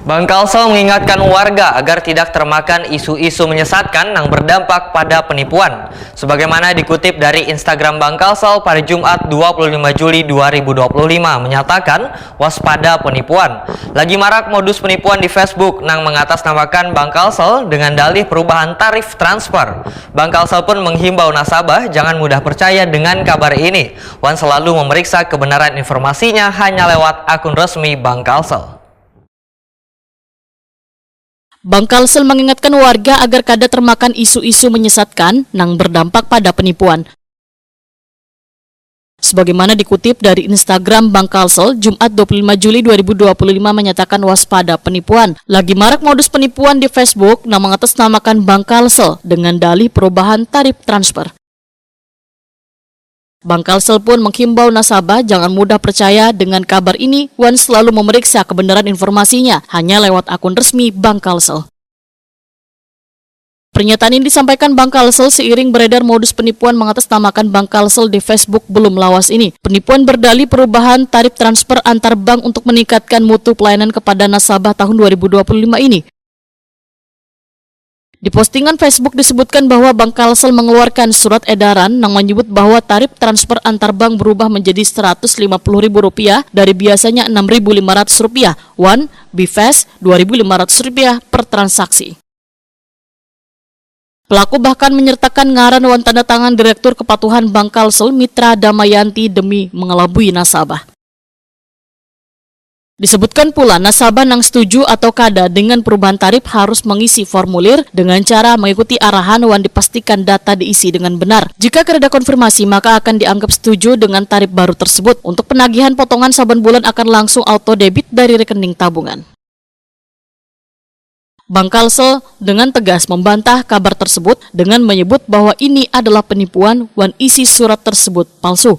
Bang Kalsel mengingatkan warga agar tidak termakan isu-isu menyesatkan yang berdampak pada penipuan. Sebagaimana dikutip dari Instagram Bang Kalsel pada Jumat 25 Juli 2025 menyatakan waspada penipuan. Lagi marak modus penipuan di Facebook yang mengatasnamakan Bang Kalsel dengan dalih perubahan tarif transfer. Bang Kalsel pun menghimbau nasabah jangan mudah percaya dengan kabar ini. Wan selalu memeriksa kebenaran informasinya hanya lewat akun resmi Bang Kalsel. Bang Kalsel mengingatkan warga agar kada termakan isu-isu menyesatkan yang berdampak pada penipuan. Sebagaimana dikutip dari Instagram Bang Kalsel, Jumat 25 Juli 2025 menyatakan waspada penipuan. Lagi marak modus penipuan di Facebook yang mengatasnamakan Bang Kalsel dengan dalih perubahan tarif transfer. Bang Kalsel pun menghimbau nasabah jangan mudah percaya dengan kabar ini. Wan selalu memeriksa kebenaran informasinya hanya lewat akun resmi Bang Kalsel. Pernyataan ini disampaikan Bang Kalsel seiring beredar modus penipuan mengatasnamakan Bang Kalsel di Facebook belum lawas ini. Penipuan berdalih perubahan tarif transfer antar bank untuk meningkatkan mutu pelayanan kepada nasabah tahun 2025 ini. Di postingan Facebook disebutkan bahwa Bang Kalsel mengeluarkan surat edaran yang menyebut bahwa tarif transfer antar bank berubah menjadi Rp150.000 dari biasanya Rp6.500. Wan, BFast Rp2.500 per transaksi. Pelaku bahkan menyertakan ngaran wan tanda tangan Direktur Kepatuhan Bang Kalsel Mitra Damayanti demi mengelabui nasabah. Disebutkan pula nasabah yang setuju atau kada dengan perubahan tarif harus mengisi formulir dengan cara mengikuti arahan wan dipastikan data diisi dengan benar. Jika kada konfirmasi maka akan dianggap setuju dengan tarif baru tersebut. Untuk penagihan potongan saban bulan akan langsung auto debit dari rekening tabungan. Bang Kalsel dengan tegas membantah kabar tersebut dengan menyebut bahwa ini adalah penipuan wan isi surat tersebut palsu.